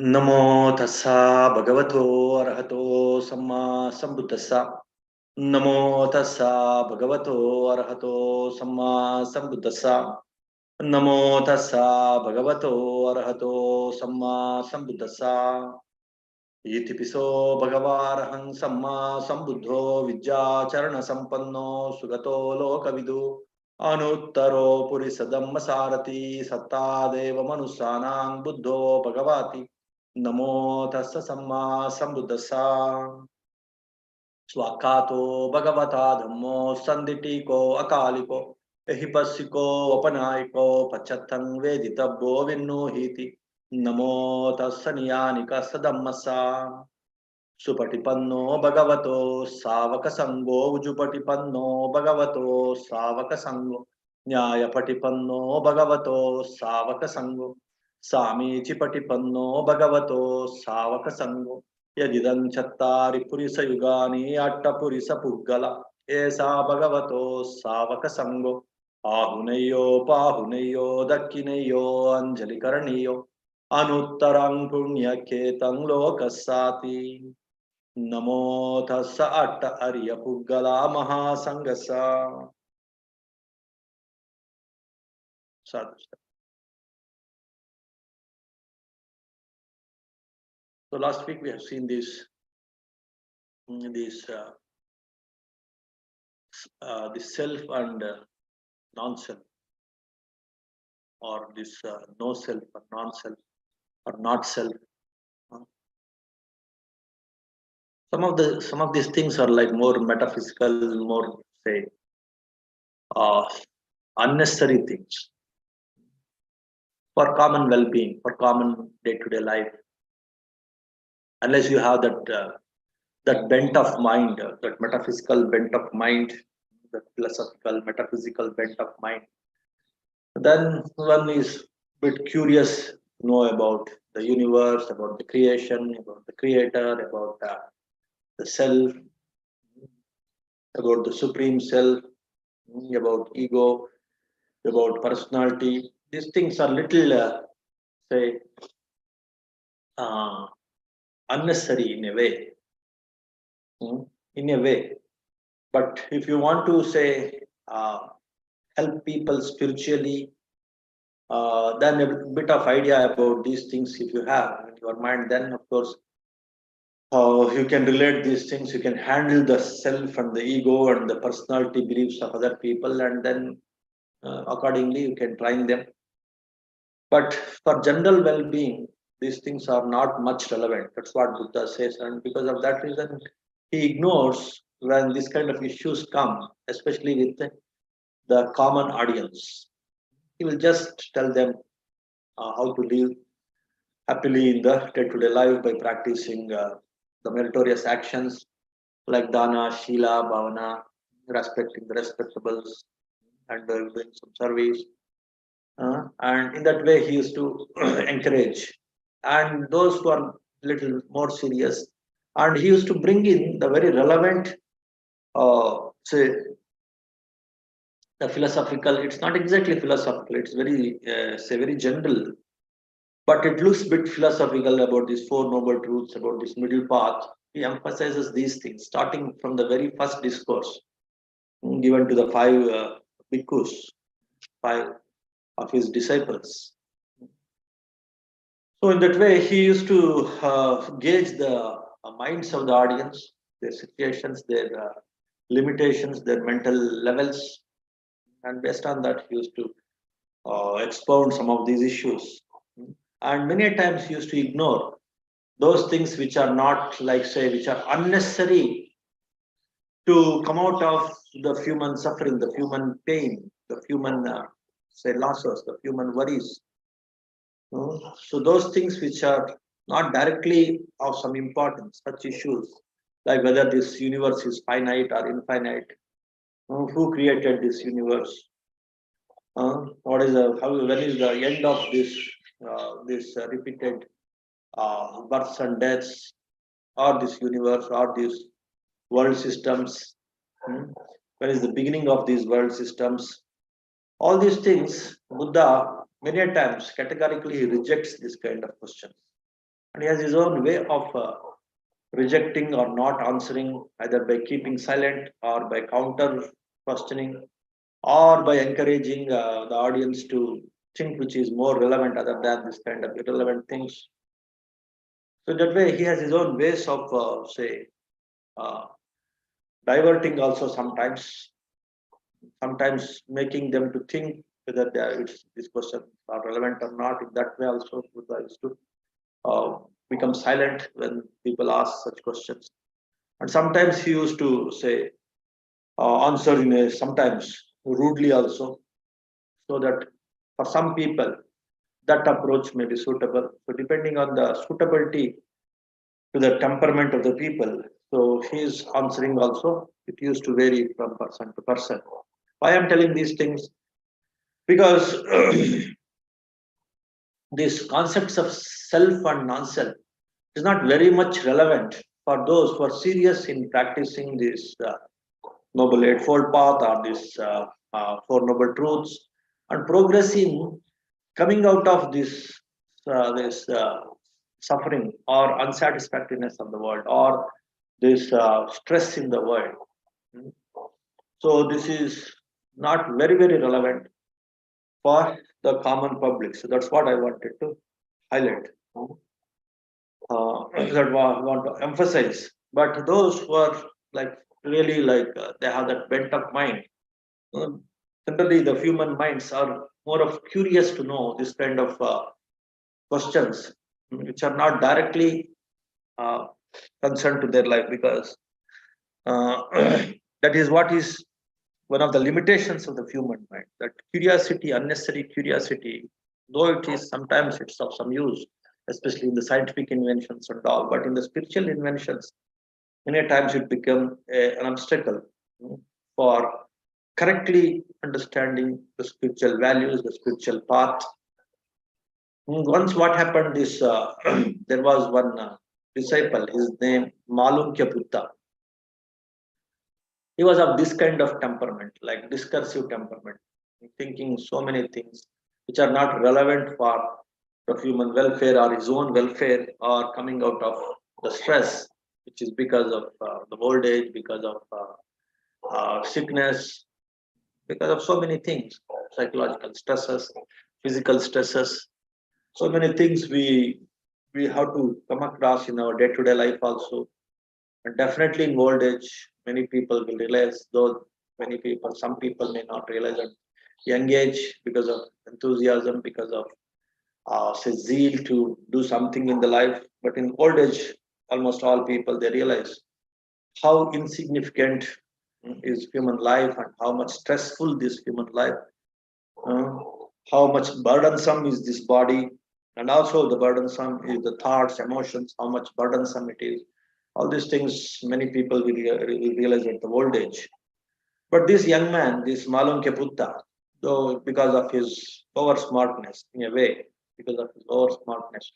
नमो तस्सा भगवतो अरहतो सम्मा संबुद्धस्सा नमो तस्सा भगवतो अरहतो सम्मा संबुद्धस्सा नमो तस्सा भगवतो अरहतो सम्मा संबुद्धस्सा इतिपिसो भगवारहं सम्मा संबुद्धो विद्याचरण संपन्नो सुगतो लोकविदु अनुत्तरो पुरिसदम्म सारथि सत्तादेव मनुष्याणां बुद्धो भगवाति नमो तस्स सम्मा संबुद्धस्सा स्वाकातो भगवता धम्मो संदिटिको अकालिको एहिपस्सिको अपनायिको पश्चत्तं वेदितव्यो विन्नुहीति नमो तस्स नियानिकस्स धम्मस्सा सुपटिपन्नो भगवतो सावक संगो उजुपटिपन्नो भगवतो सावक संगो न्यायपटिपन्नो भगवतो सावक संगो सामीचिपटिपन्नो भगवतो सावक संगो यदिदं चत्तारि पुरिसयुगानि अट्टपुरिसपुग्गल एषा भगवतो सावक संगो आहुनय्यो पाहुनय्यो दक्किनय्यो अंजलिकरणीयो अनुत्तरं पुण्यकेतं लोकस्साति नमो तस्स अट्ट अर्य पुग्गला महासंगसा sadhu. So last week we have seen this self and non-self, or this no self or non-self or not self. Some of these things are like more metaphysical, more say unnecessary things for common well-being, for common day-to-day life. Unless you have that bent of mind, that metaphysical bent of mind, that philosophical, metaphysical bent of mind, then one is a bit curious to know about the universe, about the creation, about the creator, about the self, about the supreme self, about ego, about personality. These things are little, say, unnecessary in a way. In a way. But if you want to say help people spiritually, then a bit of idea about these things if you have in your mind, then of course you can relate these things, you can handle the self and the ego and the personality beliefs of other people, and then accordingly you can train them. But for general well-being, these things are not much relevant. That's what Buddha says, and because of that reason, he ignores when this kind of issues come, especially with the common audience. He will just tell them how to live happily in the day-to-day life by practicing the meritorious actions like dana, shila, bhavana, respecting the respectables, and doing some service. And in that way, he used to encourage. And those who are little more serious, and he used to bring in the very relevant, say, the philosophical. It's not exactly philosophical. It's very, say, very general, but it looks a bit philosophical about these four noble truths, about this middle path. He emphasizes these things, starting from the very first discourse given to the five bhikkhus, five of his disciples. So in that way, he used to gauge the minds of the audience, their situations, their limitations, their mental levels, and based on that, he used to expound some of these issues. And many times he used to ignore those things which are not, like, say, which are unnecessary to come out of the human suffering, the human pain, the human, say, losses, the human worries. So those things which are not directly of some importance, such issues like whether this universe is finite or infinite, who created this universe, what is when is the end of this repeated births and deaths, or this universe, or these world systems, when is the beginning of these world systems? All these things, Buddha many times categorically rejects this kind of questions. and he has his own way of rejecting or not answering, either by keeping silent or by counter questioning or by encouraging the audience to think which is more relevant other than this kind of irrelevant things. So that way he has his own ways of say uh, diverting also sometimes making them to think whether this question are relevant or not. In that way also Buddha used to become silent when people ask such questions. And sometimes he used to say answer in a sometimes rudely also, so that for some people that approach may be suitable. So depending on the suitability to the temperament of the people, so his answering also it used to vary from person to person. Why I'm telling these things? Because these concepts of self and non-self is not very much relevant for those who are serious in practicing this Noble Eightfold Path or this Four Noble Truths and progressing, coming out of this suffering or unsatisfactoriness of the world or this stress in the world. Hmm. So this is not very relevant for the common public. So that's what I wanted to highlight. That I want to emphasize. But those who are like really like they have that bent of mind. Generally, the human minds are more of curious to know this kind of questions, which are not directly uh, concerned to their life, because uh, that is what is one of the limitations of the human mind. That curiosity, unnecessary curiosity, though it is sometimes it's of some use, especially in the scientific inventions and all, but in the spiritual inventions, many times it become an obstacle for correctly understanding the spiritual values, the spiritual path. Once what happened is there was one disciple, his name Malunkyya Buddha. He was of this kind of temperament, like discursive temperament, thinking so many things which are not relevant for the human welfare or his own welfare, or coming out of the stress, which is because of the old age, because of sickness, because of so many things, psychological stresses, physical stresses, so many things we have to come across in our day-to-day life also. And definitely in old age, many people will realize, though many people, some people may not realize at young age because of enthusiasm, because of say zeal to do something in the life. But in old age, almost all people they realize how insignificant is human life and how much stressful this human life, uh, how much burdensome is this body, and also the burdensome is the thoughts, emotions, how much burdensome it is. All these things many people will realize at the old age. But this young man, this Malunke Buddha, though because of his over smartness, in a way, because of his over smartness,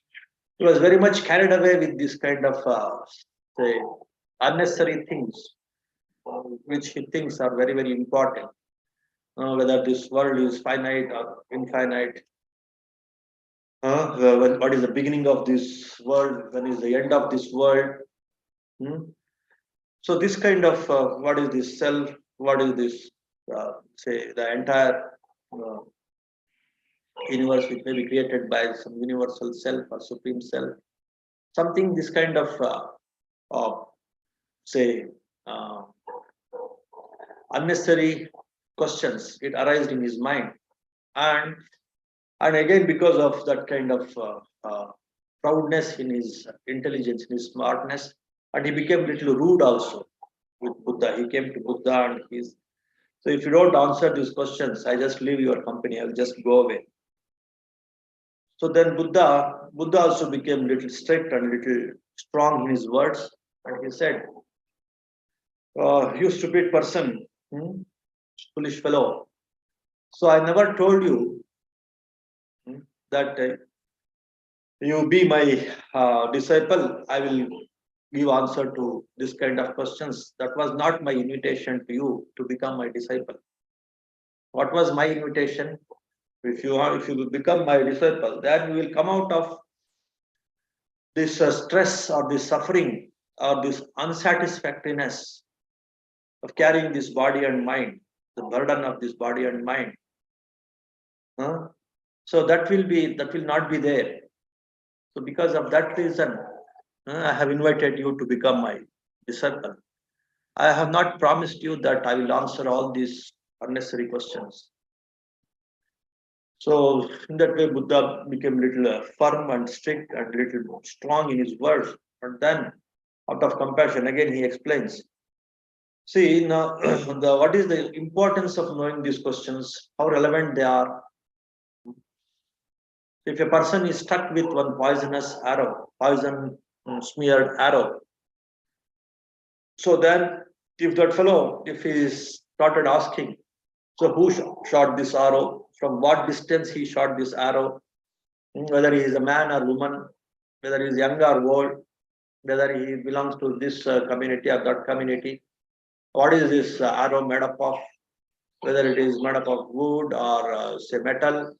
he was very much carried away with this kind of say unnecessary things, which he thinks are very important. Whether this world is finite or infinite, what is the beginning of this world, when is the end of this world. Hmm? So this kind of what is this self, what is this say the entire uh, universe which may be created by some universal self or supreme self, something this kind of say uh, unnecessary questions it arised in his mind. And and again, because of that kind of proudness in his intelligence, in his smartness, and he became little rude also with Buddha. He came to Buddha and he's, so if you don't answer these questions, I just leave your company, I'll just go away. So then Buddha also became little strict and little strong in his words, and he said, "You stupid person, foolish fellow. So I never told you that you be my disciple. I will give answer to this kind of questions. That was not my invitation to you to become my disciple. What was my invitation? If you will become my disciple, then you will come out of this stress or this suffering or this unsatisfactoriness of carrying this body and mind, the burden of this body and mind. So that will not be there. So because of that reason, I have invited you to become my disciple. I have not promised you that I will answer all these unnecessary questions. So in that way, Buddha became little firm and strict and little strong in his words. And then, out of compassion, again he explains. See now, what is the importance of knowing these questions? How relevant they are? If a person is stuck with one poisonous arrow, poison smeared arrow, so then if that fellow, if he started asking, so who shot this arrow? From what distance he shot this arrow? Whether he is a man or woman, whether he is young or old, whether he belongs to this community or that community. What is this arrow made up of? Whether it is made up of wood or say metal.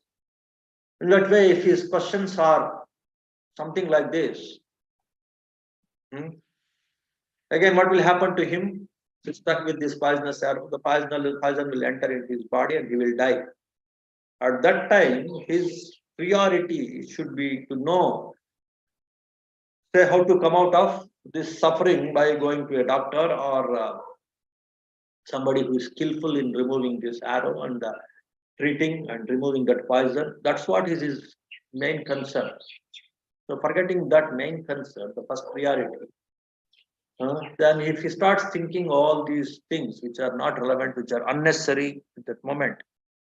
In that way, if his questions are something like this, again, what will happen to him? He's stuck with this poisonous arrow. The poison will enter into his body and he will die. At that time, his priority should be to know, say, how to come out of this suffering by going to a doctor or somebody who is skillful in removing this arrow and treating and removing that poison. That's what is his main concern. So forgetting that main concern, the first priority, then if he starts thinking all these things which are not relevant, which are unnecessary at that moment,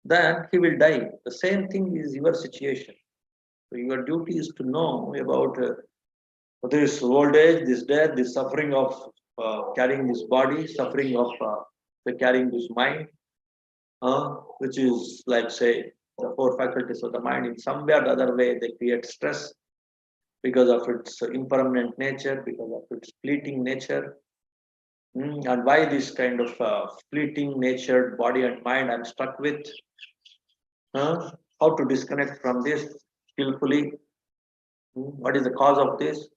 then he will die. The same thing is your situation. So your duty is to know about this old age, this death, this suffering of carrying this body, suffering of carrying this mind, which is like, say, the four faculties of the mind. In some way or the other way, they create stress because of its impermanent nature, because of its fleeting nature. And why this kind of fleeting natured body and mind I'm stuck with? How to disconnect from this skillfully? What is the cause of this?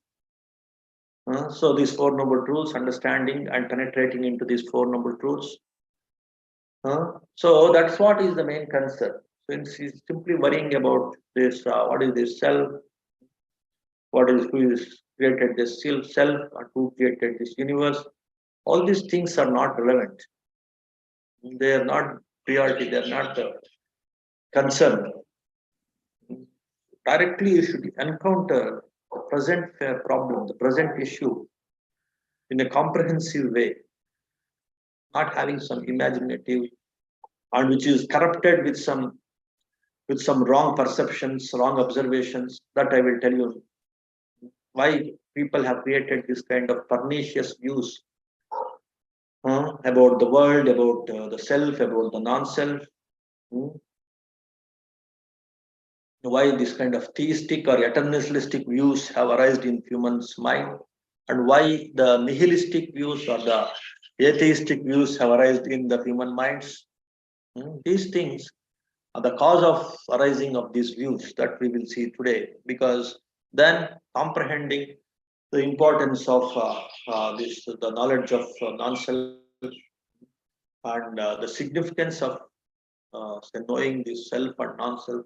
So these four noble truths, understanding and penetrating into these four noble truths. So that's what is the main concern. Since he's simply worrying about this, what is this self? Who is created this self and who created this universe? All these things are not relevant. They are not priority. They are not concern. Directly, you should encounter the present problem, the present issue, in a comprehensive way, not having some imaginative and which is corrupted with some wrong perceptions, wrong observations. That I will tell you why people have created this kind of pernicious views about the world, about the self, about the non-self. Why this kind of theistic or eternalistic views have arisen in humans' mind, and why the nihilistic views or the atheistic views have arisen in the human minds. These things are the cause of arising of these views that we will see today, because then comprehending the importance of the knowledge of non-self and the significance of knowing this self and non-self,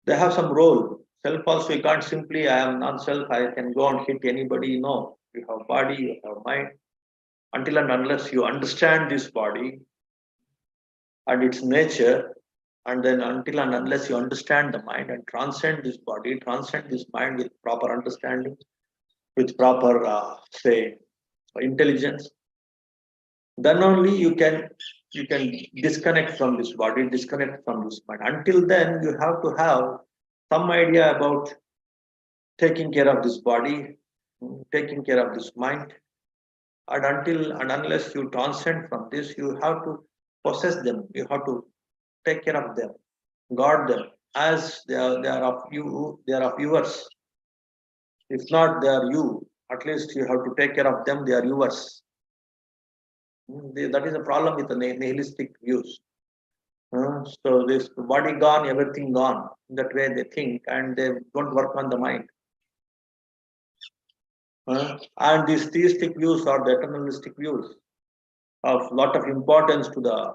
they have some role. Self also, you can't simply, I am non-self, I can go and hit anybody. No, you have body, you have mind. Until and unless you understand this body and its nature, and then until and unless you understand the mind and transcend this body, transcend this mind with proper understanding, with proper, say, intelligence, then only you can disconnect from this body, disconnect from this mind. Until then, you have to have some idea about taking care of this body, taking care of this mind. And until and unless you transcend from this, you have to possess them. You have to take care of them, guard them as they are of you. They are of yours. If not, they are you. At least you have to take care of them. They are yours. That is a problem with the nihilistic views. So this body gone, everything gone. That way they think, and they don't work on the mind. And these theistic views or the eternalistic views of lot of importance to the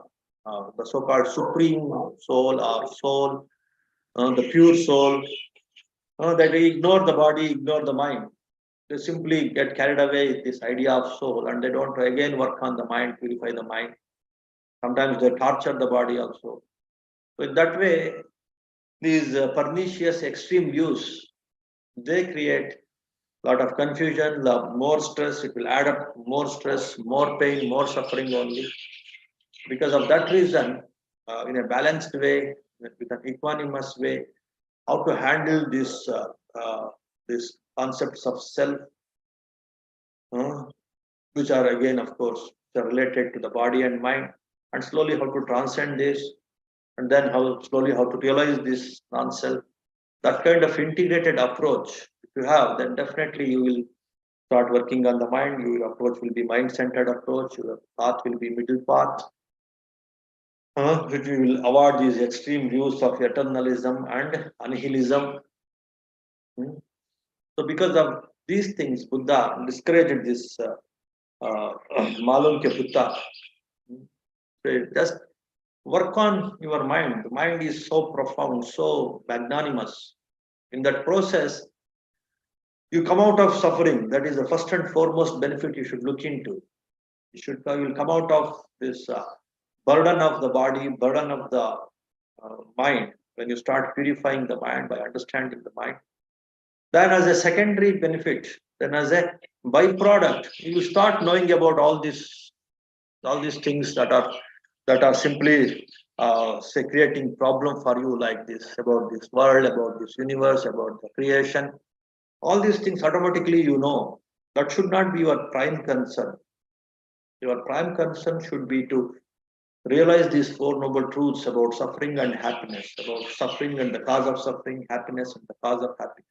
so-called supreme soul or soul, the pure soul, that they ignore the body, ignore the mind. They simply get carried away with this idea of soul and they don't again work on the mind, purify the mind. Sometimes they torture the body also. So in that way, these pernicious extreme views, they create a lot of confusion, more stress. It will add up more stress, more pain, more suffering only. Because of that reason, in a balanced way, with an equanimous way, how to handle these concepts of self, uh, which are again, of course, related to the body and mind, and slowly how to transcend this, and then how slowly how to realize this non-self. That kind of integrated approach, if you have, then definitely you will start working on the mind. Your approach will be mind-centered approach. Your path will be middle path, which we will avoid these extreme views of eternalism and annihilism. Hmm. So, because of these things, Buddha discouraged this malum ke putta. So just work on your mind. The mind is so profound, so magnanimous. In that process, you come out of suffering. That is the first and foremost benefit you should look into. You will come out of this burden of the body, burden of the mind. When you start purifying the mind by understanding the mind, then as a secondary benefit, then as a byproduct, you will start knowing about all these things that are simply say creating problem for you, like this, about this world, about this universe, about the creation. All these things automatically you know. That should not be your prime concern. Your prime concern should be to realize these four noble truths about suffering and happiness, about suffering and the cause of suffering, happiness and the cause of happiness.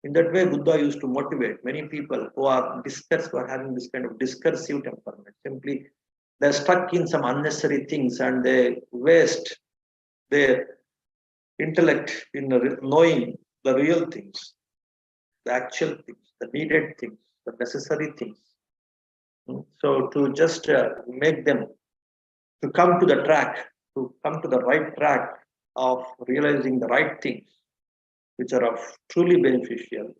In that way, Buddha used to motivate many people who are who are having this kind of discursive temperament. Simply, they're stuck in some unnecessary things and they waste their intellect in knowing the real things, the actual things, the needed things, the necessary things. So, to just make them to come to the track, to come to the right track of realizing the right things, which are of truly beneficial.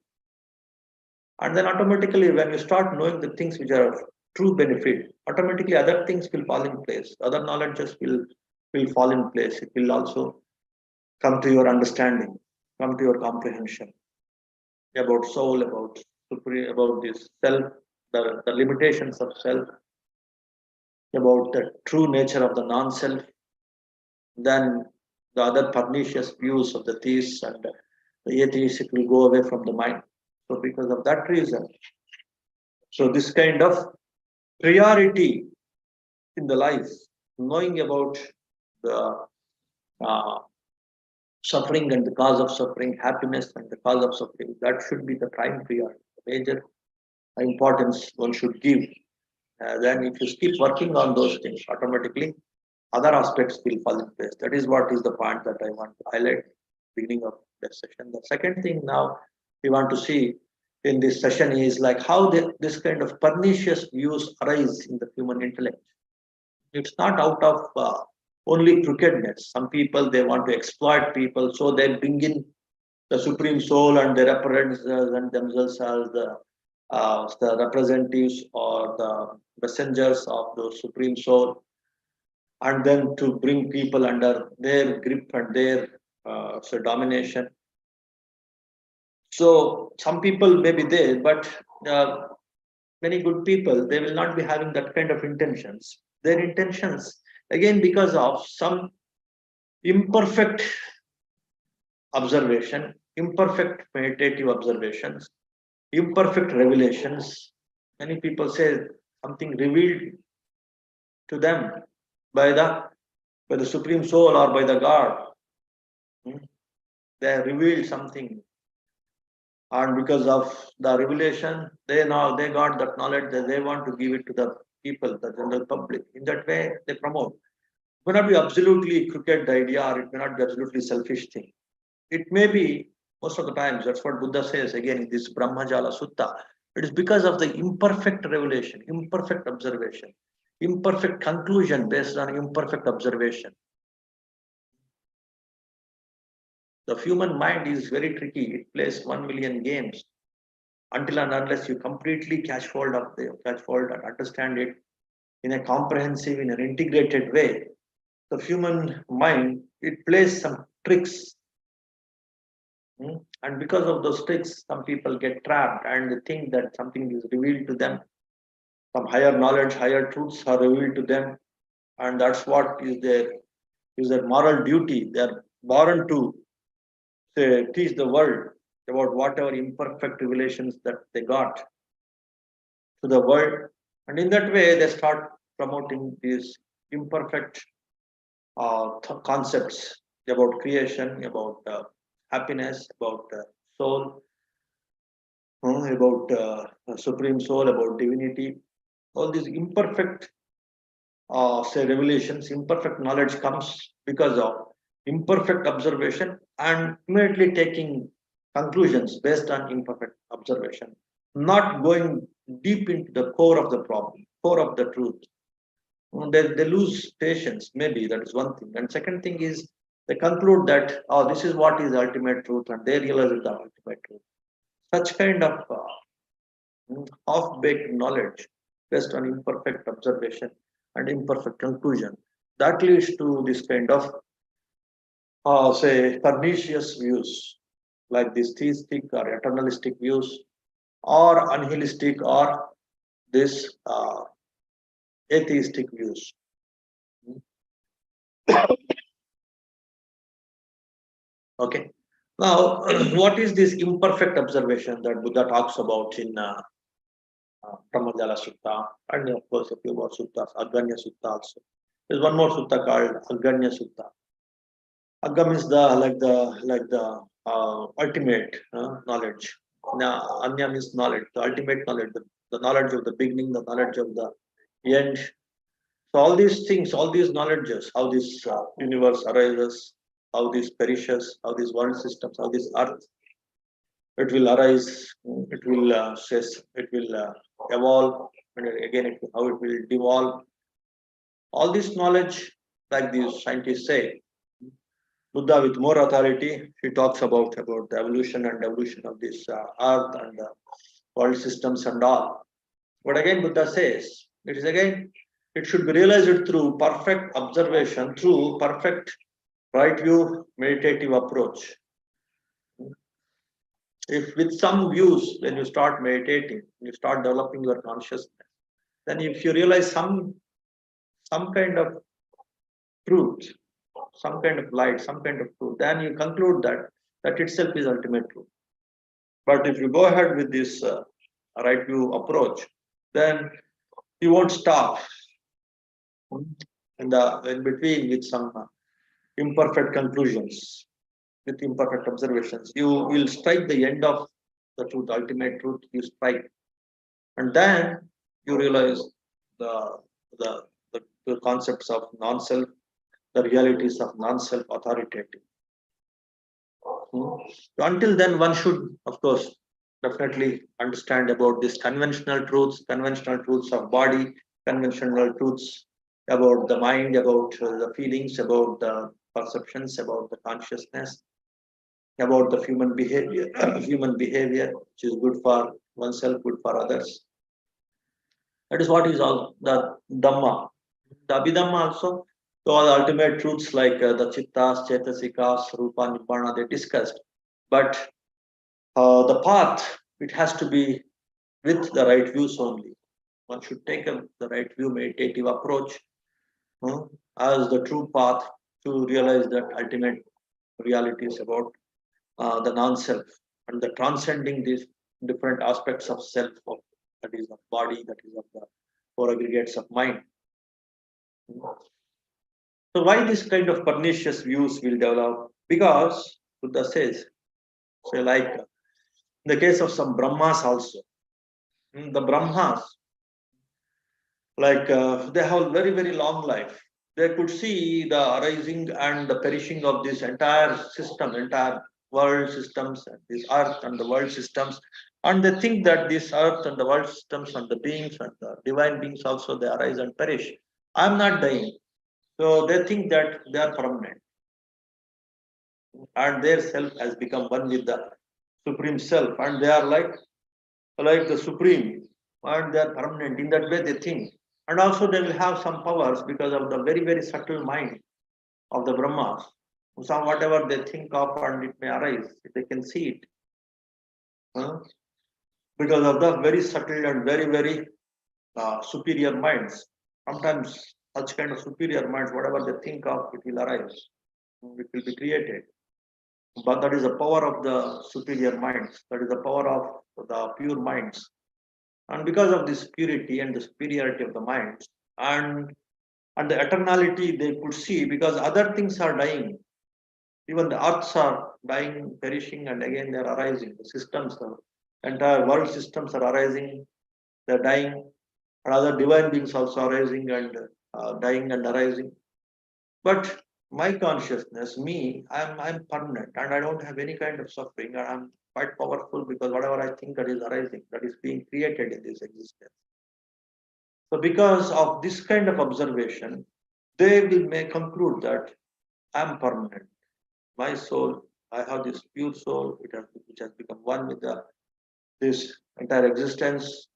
And then automatically, when you start knowing the things which are of true benefit, automatically other things will fall in place. Other knowledges will fall in place. It will also come to your understanding, come to your comprehension about soul, about supreme, about this self, the limitations of self, about the true nature of the non-self. Then the other pernicious views of the theists and the atheists, it will go away from the mind. So because of that reason, so this kind of priority in the life, knowing about the uh, suffering and the cause of suffering, happiness and the cause of suffering, that should be the prime priority, the major importance one should give. Then if you keep working on those things, automatically other aspects will fall in place. That is what is the point that I want to highlight beginning of the session. The second thing now we want to see in this session is like how this kind of pernicious views arise in the human intellect. It's not out of only crookedness. Some people, they want to exploit people, so they bring in the supreme soul and they represent themselves as the representatives or the messengers of the supreme soul, and then to bring people under their grip and their domination. So some people may be there, but many good people, they will not be having that kind of intentions. Their intentions, again, because of some imperfect observation, imperfect meditative observations, imperfect revelations. Many people say something revealed to them by the supreme soul or by the God. They have revealed something, and because of the revelation, they got that knowledge that they want to give it to the people, the general public. In that way, they promote. It may not be absolutely crooked idea, or it may not be absolutely selfish thing. It may be most of the times. That's what Buddha says again in this Brahmajala Sutta. It is because of the imperfect revelation, imperfect observation, imperfect conclusion based on imperfect observation. The human mind is very tricky. It plays 1,000,000 games until and unless you completely catch hold and understand it in a comprehensive, in an integrated way. The human mind, it plays some tricks. And because of those tricks, some people get trapped and they think that something is revealed to them. Some higher knowledge, higher truths are revealed to them. And that's what is their moral duty. They are born to teach the world about whatever imperfect revelations that they got to the world. And in that way, they start promoting these imperfect concepts about creation, about happiness, about soul, about supreme soul, about divinity. All these imperfect revelations, imperfect knowledge comes because of imperfect observation and immediately taking conclusions based on imperfect observation, not going deep into the core of the problem, core of the truth. They lose patience, maybe that is one thing. And second thing is they conclude that, oh, this is what is ultimate truth, and they realize it's the ultimate truth. Such kind of half-baked knowledge based on imperfect observation and imperfect conclusion, that leads to this kind of pernicious views like these theistic or eternalistic views, or unhelistic, or this atheistic views. Okay. Now, what is this imperfect observation that Buddha talks about in Brahmajala Sutta, and of course a few more suttas, Aganya Sutta also. There's one more sutta called Aganya Sutta. Agga means the ultimate knowledge. Now, Anya means knowledge, the ultimate knowledge, the knowledge of the beginning, the knowledge of the end. So all these things, all these knowledges, how this universe arises, how this perishes, how these world systems, how this earth, it will arise, it will cess, it will evolve, and again how it will devolve. All this knowledge, like these scientists say, Buddha with more authority, he talks about the evolution and evolution of this earth and world systems and all. But again, Buddha says, it should be realized through perfect observation, through perfect right view meditative approach. If with some views, when you start meditating, you start developing your consciousness, then if you realize some kind of truth, some kind of light, some kind of truth, then you conclude that itself is ultimate truth. But if you go ahead with this right view approach, then you won't stop in between with some imperfect conclusions, with imperfect observations. You will strike the end of the truth, ultimate truth. You strike, and then you realize the concepts of non-self, the realities of non-self authoritative. Until then, one should, of course, definitely understand about these conventional truths of body, conventional truths about the mind, about the feelings, about the perceptions, about the consciousness, about the human behavior, which is good for oneself, good for others. That is what is all the Dhamma. The Abhidhamma also, so all the ultimate truths like the Chittas, Chetasikas, Rupa, Nibbana, they discussed. But the path, it has to be with the right views only. One should take the right view meditative approach as the true path to realize that ultimate realities about the non-self and the transcending these different aspects of self, that is of body, that is of the four aggregates of mind. So why this kind of pernicious views will develop? Because Buddha says, say like in the case of some Brahmas also, the Brahmas, like they have very, very long life. They could see the arising and the perishing of this entire system, entire world systems, this earth and the world systems And they think that this earth and the world systems and the beings and the divine beings also, they arise and perish. I'm not dying. So they think that they are permanent. And their self has become one with the Supreme Self. And they are like the Supreme. And they are permanent. In that way they think. And also they will have some powers because of the very, very subtle mind of the Brahmas. So whatever they think of and it may arise, they can see it. Because of the very subtle and very, very superior minds. Sometimes such kind of superior minds, whatever they think of, it will arise. It will be created. But that is the power of the superior minds. That is the power of the pure minds. And because of this purity and the superiority of the minds and the eternality they could see, because other things are dying. Even the earths are dying, perishing, and again they are arising. The systems, the entire world systems are arising, they're dying, and other divine beings also arising and dying and arising. But my consciousness, me, I'm permanent and I don't have any kind of suffering, and I'm quite powerful because whatever I think that is arising, that is being created in this existence. So because of this kind of observation, they may conclude that I'm permanent. My soul, I have this pure soul, which has become one with this entire existence.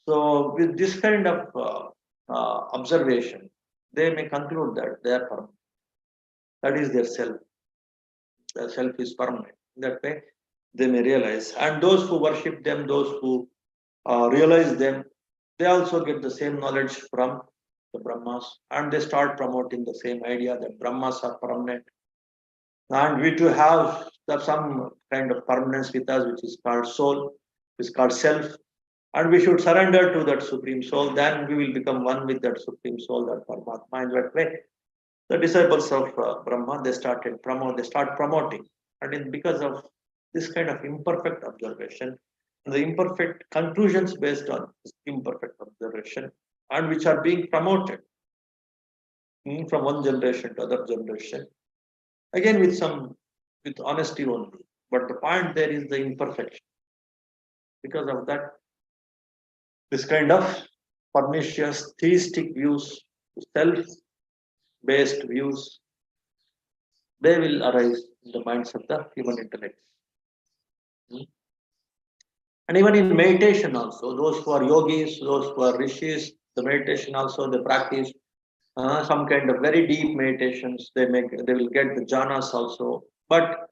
So with this kind of observation, they may conclude that they are permanent. That is their self. Their self is permanent. In that way, they may realize. And those who worship them, those who realize them, they also get the same knowledge from the Brahmas, and they start promoting the same idea that Brahmas are permanent. And we too have some kind of permanence with us, which is called soul, which is called self. And we should surrender to that Supreme Soul. Then we will become one with that Supreme Soul, that Paramatma. In that way, the disciples of Brahma, they start promoting. And because of this kind of imperfect observation, the imperfect conclusions based on this imperfect observation, and which are being promoted from one generation to other generation, again with honesty only. But the point there is the imperfection. Because of that, this kind of pernicious theistic views, self-based views, they will arise in the minds of the human intellect. And even in meditation also, those who are yogis, those who are rishis, the meditation also they practice some kind of very deep meditations. They will get the jhanas also. But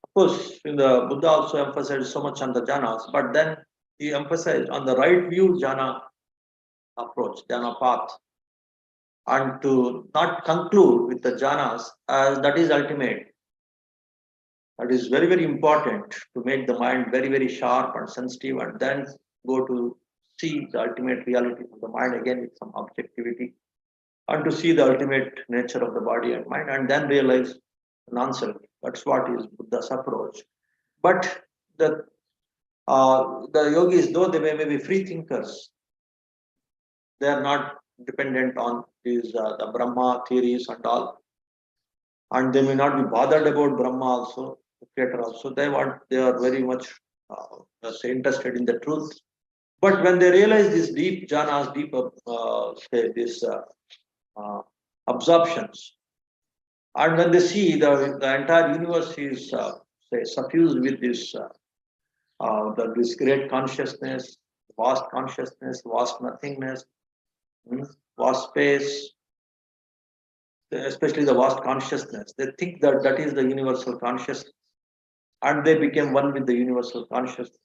of course, in the Buddha also emphasized so much on the jhanas, but then he emphasized on the right view jhana approach, jhana path, and to not conclude with the jhanas as that is ultimate. That is very, very important to make the mind very, very sharp and sensitive, and then go to see the ultimate reality of the mind again with some objectivity, and to see the ultimate nature of the body and mind, and then realize non-self. That's what is Buddha's approach. But the yogis, though they may be free thinkers, they are not dependent on these the Brahma theories and all, and they may not be bothered about Brahma also, the creator also. They are very much interested in the truth. But when they realize these deep jhanas, deep absorptions, and when they see the entire universe is suffused with this great consciousness, vast nothingness, vast space, especially the vast consciousness. They think that that is the universal consciousness, and they became one with the universal consciousness,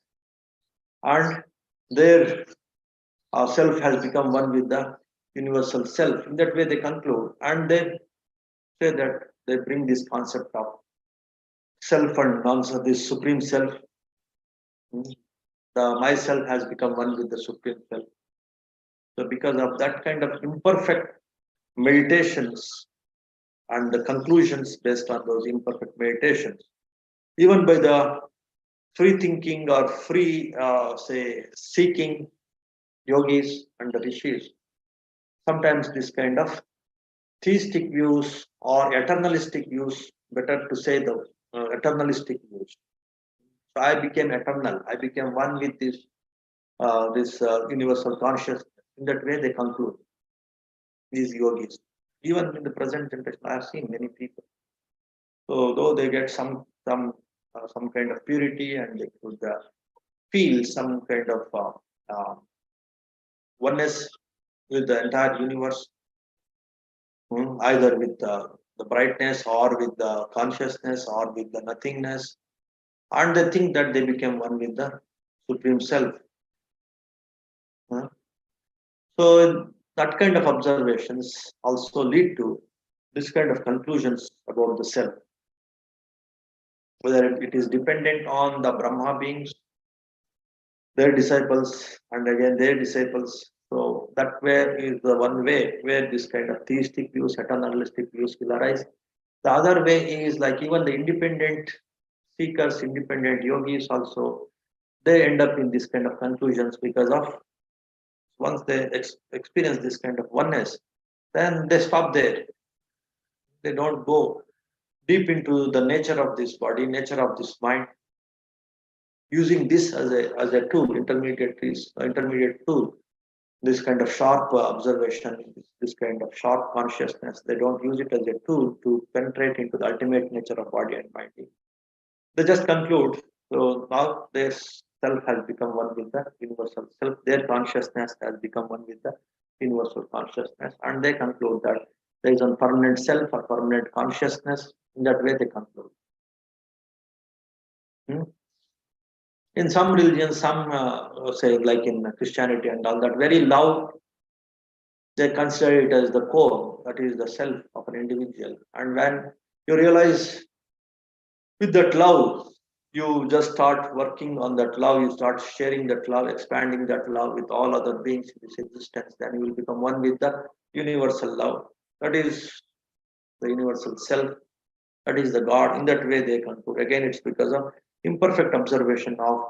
and their self has become one with the universal self. In that way, they conclude, and they say that they bring this concept of self and also this supreme self. The myself has become one with the supreme self. So, because of that kind of imperfect meditations and the conclusions based on those imperfect meditations, even by the free thinking or free, seeking yogis and the rishis, sometimes this kind of theistic views or eternalistic views, better to say the eternalistic views. So I became eternal. I became one with this universal consciousness. In that way, they conclude these yogis. Even in the present generation, I have seen many people. So though they get some kind of purity and they could feel some kind of oneness with the entire universe, either with the brightness or with the consciousness or with the nothingness, and they think that they became one with the supreme self. So that kind of observations also lead to this kind of conclusions about the self, whether it is dependent on the Brahma beings, their disciples, and again their disciples. So that way is the one way where this kind of theistic views, eternalistic views will arise. The other way is like even the independent seekers, independent yogis also, they end up in this kind of conclusions because of once they experience this kind of oneness, then they stop there. They don't go deep into the nature of this body, nature of this mind, using this as a tool, intermediate tool, this kind of sharp observation, this kind of sharp consciousness. They don't use it as a tool to penetrate into the ultimate nature of body and mind. They just conclude. So now their self has become one with the universal self. Their consciousness has become one with the universal consciousness, and they conclude that there is a permanent self or permanent consciousness. In that way, they conclude. In some religions, some say like in Christianity and all that, very love, they consider it as the core, that is the self of an individual. And when you realize with that love, you just start working on that love, you start sharing that love, expanding that love with all other beings in this existence, then you will become one with the universal love. That is the universal self, that is the God. In that way, they conclude. Again, it's because of imperfect observation of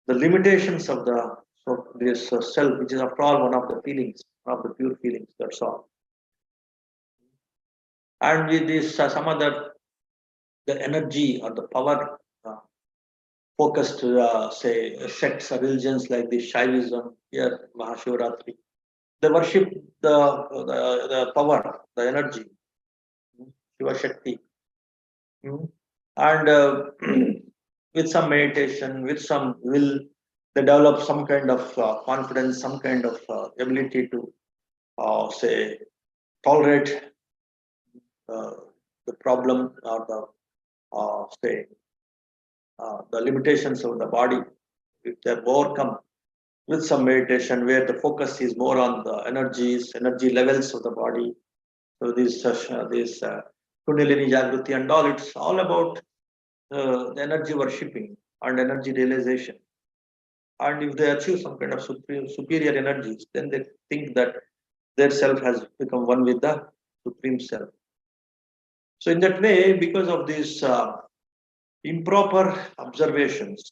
the limitations of this self, which is after all one of the feelings, one of the pure feelings. That's all. And with this, some other the energy or the power focused, say, sects or religions like the Shaivism, here Mahashivratri, they worship the power, the energy, Shiva Shakti, and with some meditation, with some will, they develop some kind of confidence, some kind of ability to, say, tolerate the problem or say, the limitations of the body. If they overcome with some meditation where the focus is more on the energy levels of the body. So this Kundalini Jagruti and all, it's all about the energy worshipping and energy realization. And if they achieve some kind of superior energies, then they think that their self has become one with the supreme self. So in that way, because of these improper observations,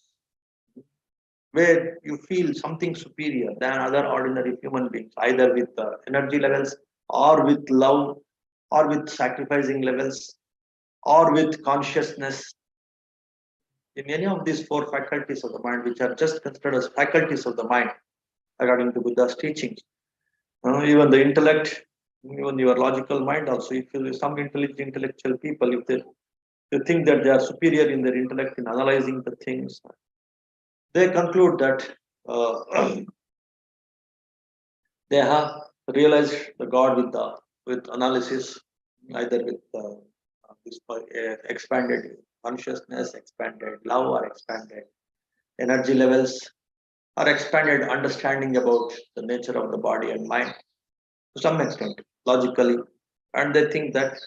where you feel something superior than other ordinary human beings, either with energy levels or with love or with sacrificing levels or with consciousness, in any of these four faculties of the mind, which are just considered as faculties of the mind, according to Buddha's teachings. Even the intellect, even your logical mind also, if you some intellectual people, if they think that they are superior in their intellect in analyzing the things, they conclude that they have realized the God with analysis, either with this expanded consciousness, expanded love, or expanded energy levels, or expanded understanding about the nature of the body and mind to some extent, logically. And they think that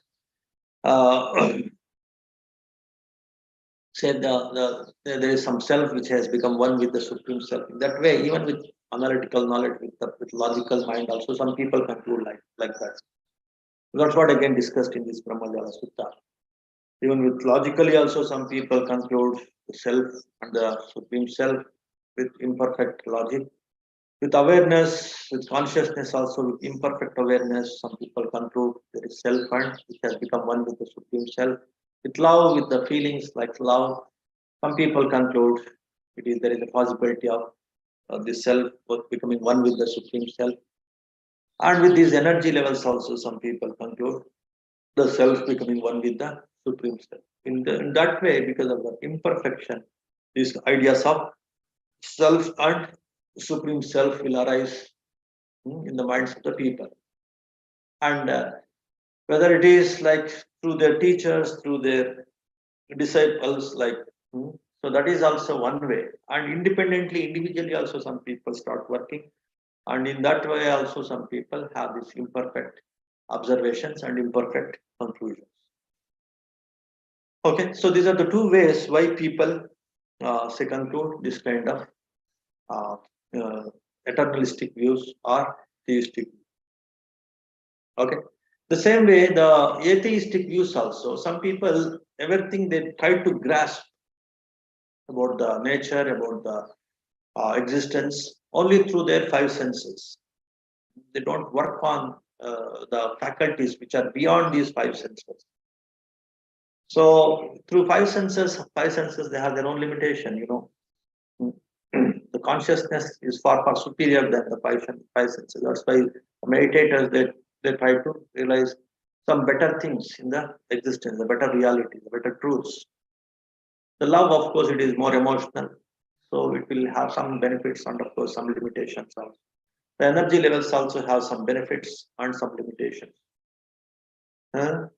say there is some self which has become one with the supreme self. In that way, even with analytical knowledge, with logical mind, also some people conclude like that. That's what again discussed in this Brahmajala Sutta. Even with logically, also some people conclude the self and the supreme self with imperfect logic. With awareness, with consciousness, also with imperfect awareness, some people conclude there is self and which has become one with the supreme self. With love, with the feelings like love, Some people conclude there is a possibility of the self both becoming one with the supreme self, and with these energy levels also some people conclude the self becoming one with the supreme self. In that way, because of the imperfection, these ideas of self and supreme self will arise in the minds of the people. And whether it is like through their teachers, through their disciples, like so that is also one way. And independently, individually, also some people start working, and in that way, also some people have these imperfect observations and imperfect conclusions. Okay, so these are the two ways why people say conclude this kind of uh, uh, eternalistic views or theistic. Okay, the same way the atheistic views also. Some people, everything they try to grasp about the nature, about the existence only through their five senses. They don't work on the faculties which are beyond these five senses. So through five senses, they have their own limitation. The consciousness is far far superior than the five senses. That's why meditators they try to realize some better things in the existence, the better reality, the better truths. The love, of course, it is more emotional, so it will have some benefits and of course some limitations also. The energy levels also have some benefits and some limitations. The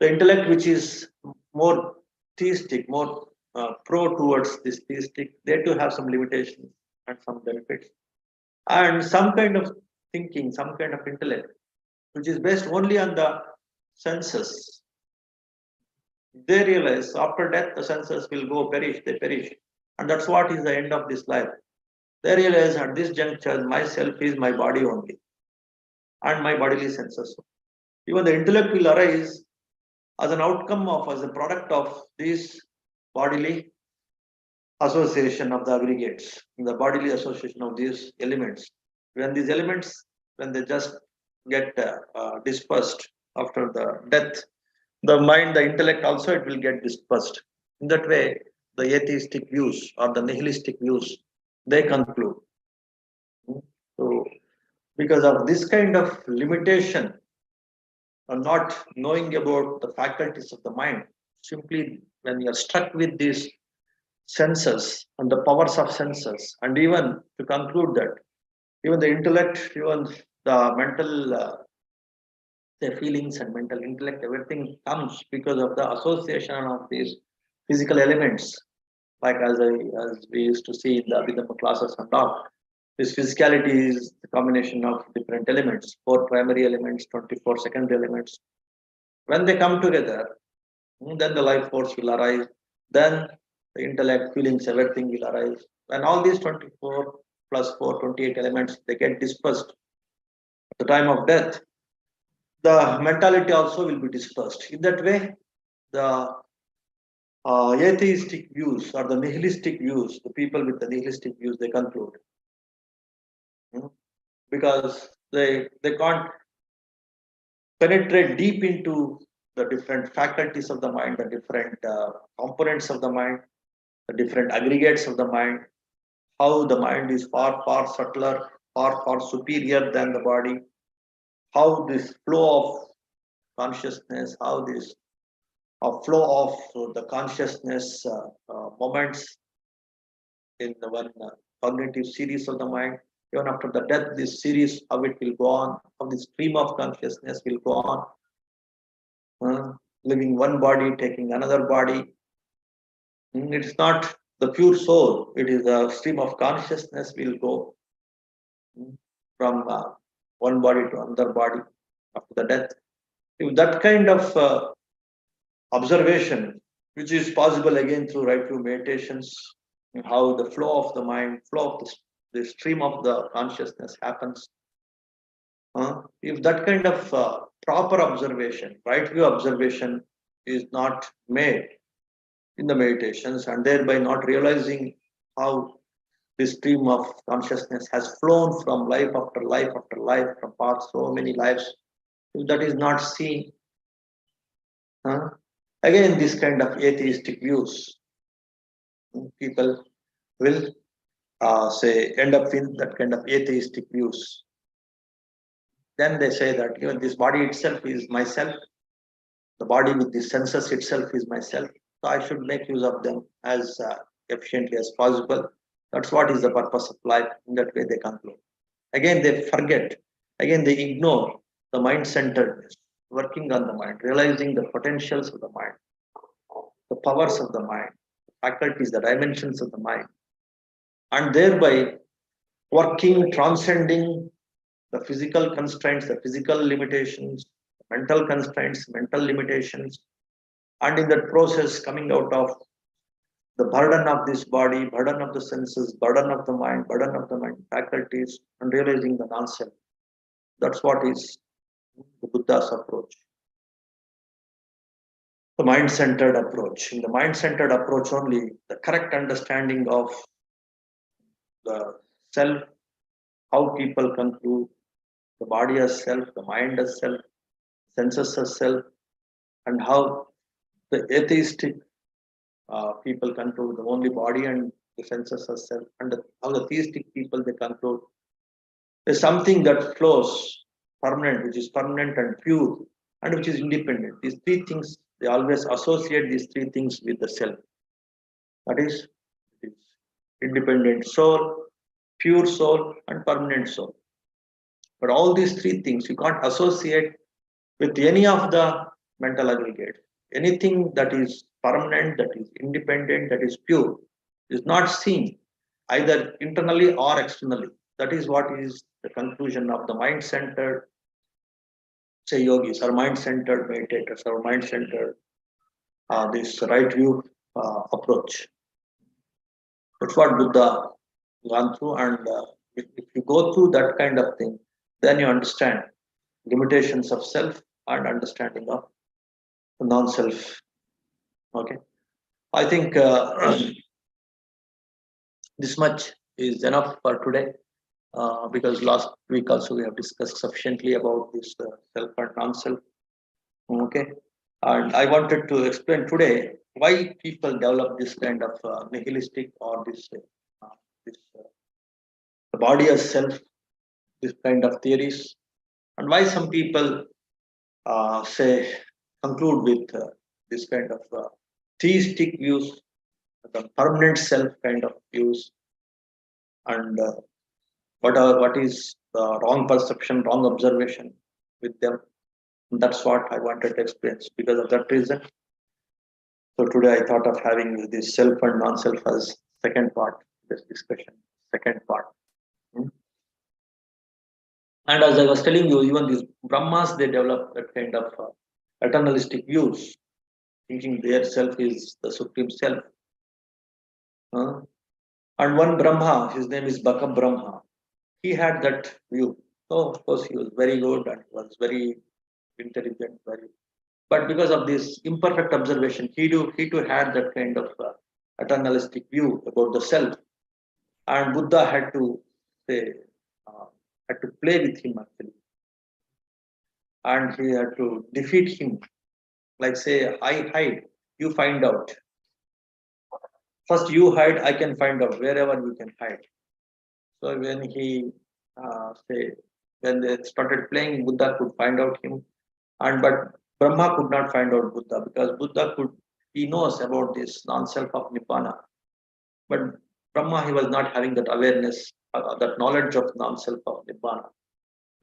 intellect, which is more theistic, more pro towards this theistic, they too have some limitations and some benefits. And some kind of thinking, some kind of intellect, which is based only on the senses, they realize after death the senses will go perish, they perish. And that's what is the end of this life. They realize at this juncture, myself is my body only, and my bodily senses. Even the intellect will arise as an outcome of, as a product of this bodily association of the aggregates, the bodily association of these elements. When these elements, when they just get dispersed after the death, the mind, the intellect also, it will get dispersed. In that way, the atheistic views or the nihilistic views, they conclude. So, because of this kind of limitation, or not knowing about the faculties of the mind, simply when you are struck with these senses and the powers of senses, and even to conclude that even the intellect, even the mental, the feelings and mental intellect, everything comes because of the association of these physical elements. Like as we used to see in the Abhidhamma classes and all, this physicality is the combination of different elements, four primary elements, 24 secondary elements. When they come together, then the life force will arise. Then the intellect, feelings, everything will arise. When all these 24 plus 4, 28 elements, they get dispersed at the time of death, the mentality also will be dispersed. In that way, the atheistic views or the nihilistic views, the people with the nihilistic views, they conclude. Because they can't penetrate deep into the different faculties of the mind, the different components of the mind, the different aggregates of the mind, how the mind is far, far subtler, far, far superior than the body, how this flow of consciousness, how this flow of the consciousness moments in the one cognitive series of the mind. Even after the death, this series, how it will go on, how the stream of consciousness will go on, living one body, taking another body. It's not the pure soul, it is a stream of consciousness will go from one body to another body after the death. If that kind of observation, which is possible again through right through meditations, how the flow of the mind, flow of the stream of the consciousness happens. If that kind of proper observation, right view observation is not made in the meditations, and thereby not realizing how this stream of consciousness has flown from life after life after life, from past so many lives, if that is not seen, again this kind of atheistic views People will say end up in that kind of atheistic views. Then they say that even this body itself is myself, the body with the senses itself is myself, so I should make use of them as efficiently as possible. That's what is the purpose of life. In that way, they conclude. Again, they forget. Again, they ignore the mind-centeredness, working on the mind, realizing the potentials of the mind, the powers of the mind, faculties, the dimensions of the mind, and thereby working, transcending the physical constraints, the physical limitations, mental constraints, mental limitations, and in that process, coming out of the burden of this body, burden of the senses, burden of the mind faculties, and realizing the non-self. That's what is the Buddha's approach. The mind-centered approach. In the mind-centered approach only, the correct understanding of the self, how people conclude the body as self, the mind as self, senses as self, and how the atheistic people conclude the only body and the senses as self, and how the theistic people they conclude there's something that flows permanent, which is permanent and pure, and which is independent. These three things, they always associate these three things with the self. That is, independent soul, pure soul, and permanent soul. But all these three things you can't associate with any of the mental aggregates. Anything that is permanent, that is independent, that is pure, is not seen either internally or externally. That is what is the conclusion of the mind-centered, say yogis, or mind-centered meditators, or mind-centered this right view approach. That's what Buddha gone through, and if you go through that kind of thing, then you understand limitations of self and understanding of non-self. Okay, I think this much is enough for today. Because last week also we have discussed sufficiently about this self and non-self. Okay, and I wanted to explain today why people develop this kind of nihilistic or this the body as self, this kind of theories, and why some people say conclude with this kind of theistic views, the permanent self kind of views, and what is the wrong perception, wrong observation with them. And that's what I wanted to explain. Because of that reason, so today I thought of having this self and non-self as second part this discussion. Second part. And as I was telling you, even these Brahmas, they develop that kind of eternalistic views, thinking their self is the supreme self. And one Brahma, his name is Baka Brahma, he had that view. So of course he was very good and was very intelligent, but because of this imperfect observation, he too had that kind of eternalistic view about the self, and Buddha had to say had to play with him actually, and he had to defeat him. Like say, I hide, you find out. First you hide, I can find out wherever you can hide. So when he say when they started playing, Buddha could find out him, and but Brahma could not find out Buddha, because Buddha he knows about this non-self of Nibbana, but Brahma he was not having that awareness, that knowledge of non-self of Nibbana.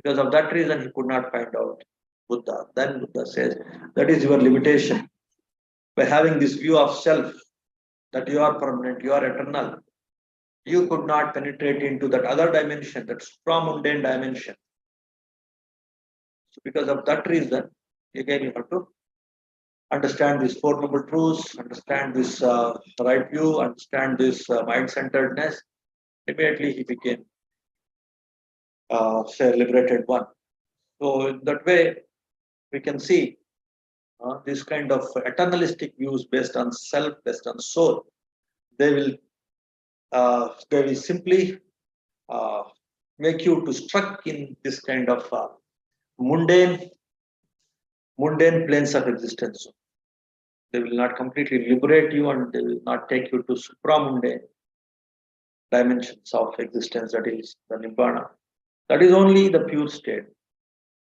Because of that reason, he could not find out Buddha. Then Buddha says, that is your limitation. By having this view of self, that you are permanent, you are eternal, you could not penetrate into that other dimension, that supramundane dimension. So because of that reason, again you have to understand these Four Noble Truths, understand this right view, understand this mind-centeredness. Immediately he became say liberated one. So in that way, we can see this kind of eternalistic views based on self, based on soul. They will simply make you to struck in this kind of mundane planes of existence. They will not completely liberate you, and they will not take you to supramundane dimensions of existence, that is the Nibbana. That is only the pure state,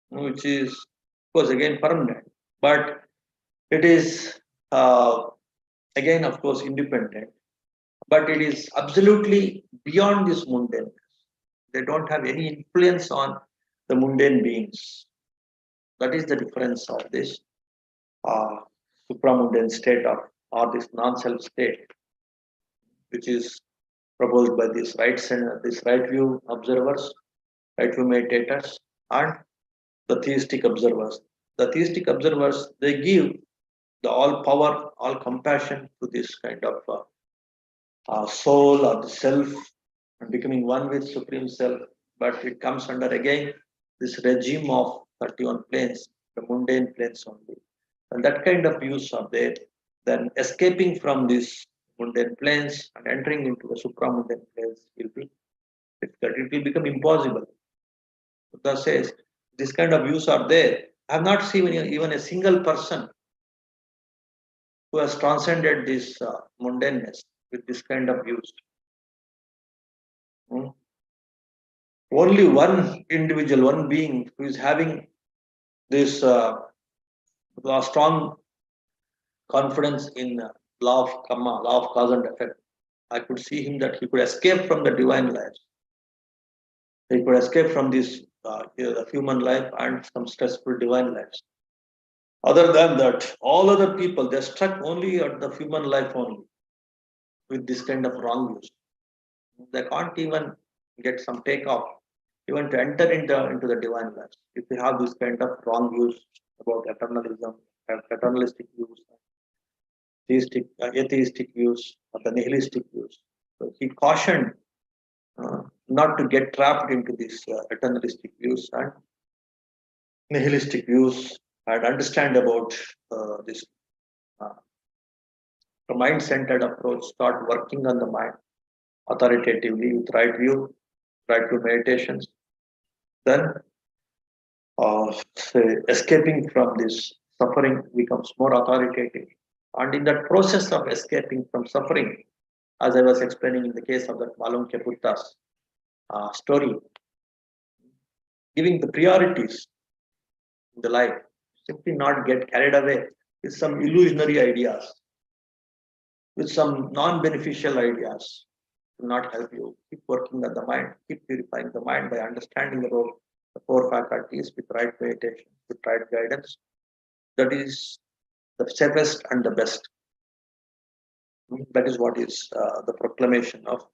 which is, of course, again permanent, but it is again, of course, independent, but it is absolutely beyond this mundane. They don't have any influence on the mundane beings. That is the difference of this uh, supramundane state or this non-self state, which is proposed by these this right view observers, right view meditators, and the theistic observers. The theistic observers, they give the all power, all compassion to this kind of soul or the self, and becoming one with supreme self. But it comes under again this regime of 31 planes, the mundane planes only. And that kind of views are there. Then escaping from these mundane planes and entering into the supramundane planes will be difficult. It will become impossible. Buddha says this kind of views are there. I have not seen even a single person who has transcended this mundaneness with this kind of views. Hmm. Only one individual, one being who is having this strong confidence in law of karma, law of cause and effect. I could see him that he could escape from the divine life. He could escape from this human life and some stressful divine lives. Other than that, all other people, they're stuck only at the human life only with this kind of wrong views. They can't even get some takeoff, even to enter into the divine life. If you have this kind of wrong views about eternalism, eternalistic views, theistic, atheistic views, or the nihilistic views. So he cautioned not to get trapped into these eternalistic views and nihilistic views, and understand about this uh, mind-centered approach. Start working on the mind authoritatively with right view meditations. Then, say, escaping from this suffering becomes more authoritative. And in that process of escaping from suffering, as I was explaining in the case of that Malunke Buddha's story, giving the priorities in the life, simply not get carried away with some illusionary ideas, with some non-beneficial ideas, will not help you. Keep working on the mind, keep purifying the mind by understanding about the four faculties with right meditation, with right guidance. That is the safest and the best. That is what is the proclamation of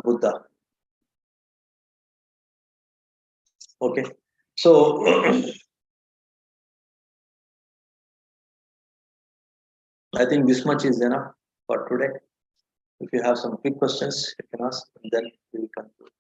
Buddha. Okay, so I think this much is enough for today. If you have some quick questions, you can ask, and then we will conclude.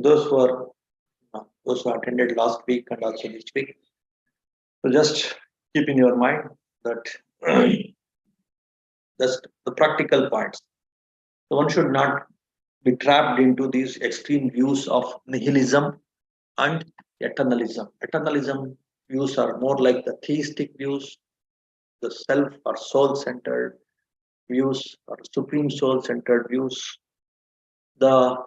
Those who are those who attended last week and also this week, so just keep in your mind that that's the practical points. So one should not be trapped into these extreme views of nihilism and eternalism. Eternalism views are more like the theistic views, the self or soul-centered views or supreme soul-centered views. The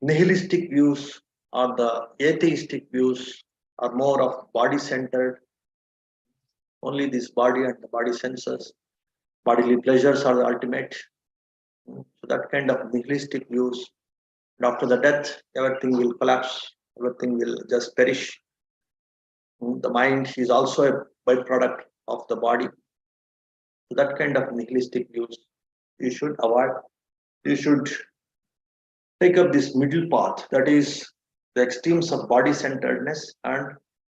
nihilistic views or the atheistic views are more of body-centered. Only this body and the body senses, bodily pleasures are the ultimate. So that kind of nihilistic views. And after the death, everything will collapse, everything will just perish. The mind is also a byproduct of the body. So that kind of nihilistic views you should avoid. You should take up this middle path, that is the extremes of body centeredness and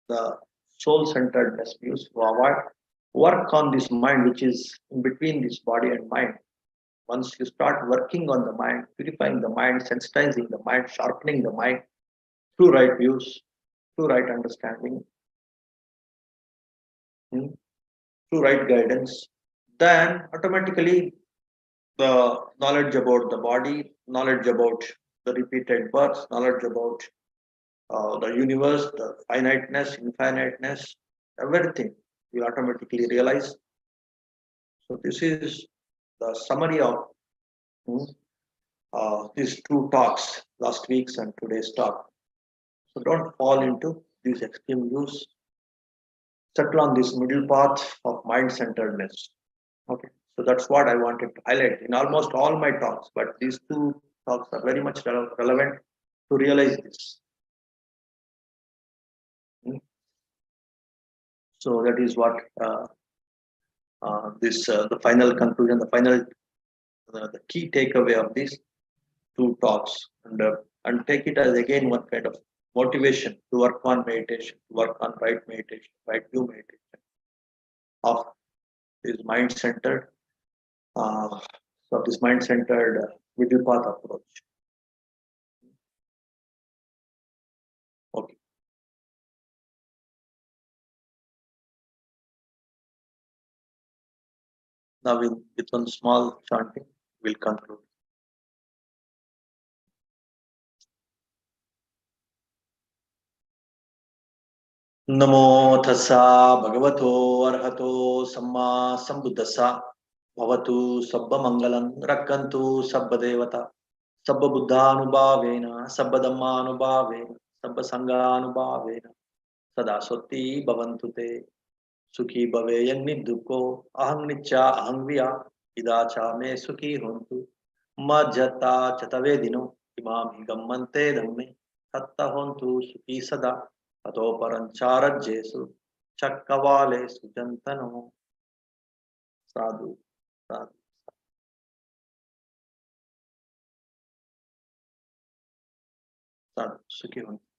the soul centeredness views to avoid. work on this mind, which is in between this body and mind. Once you start working on the mind, purifying the mind, sensitizing the mind, sharpening the mind through right views, through right understanding, through right guidance, then automatically the knowledge about the body, knowledge about the repeated births, knowledge about the universe, the finiteness, infiniteness, everything you automatically realize. So this is the summary of these two talks, last week's and today's talk. So don't fall into these extreme views. Settle on this middle path of mind-centeredness. Okay, so that's what I wanted to highlight in almost all my talks, but these two talks are very much relevant to realize this. So that is what the final conclusion, the final, the key takeaway of these two talks, and take it as again one kind of motivation to work on meditation, to work on right meditation, right view meditation of this mind-centered, this mind-centered middle path approach. Okay. Now with one small chanting, we'll conclude. Namo tassa bhagavato arhato samma sambuddhassa bhavatu sabba mangalam rakkantu sabba devata sabba buddhanubhavena sabba dhammanubhavena sabba sanghanubhavena sada sotti bhavantu te sukhi bhaveyan niddukko ahang nicca ahang viya idacha me sukhi hontu majjata chatavedino imam gammante dhamme tatta hontu sukhi sada ato parancharadjesu chakkavale sujantano sadhu sadhu sadhu sukhi hontu.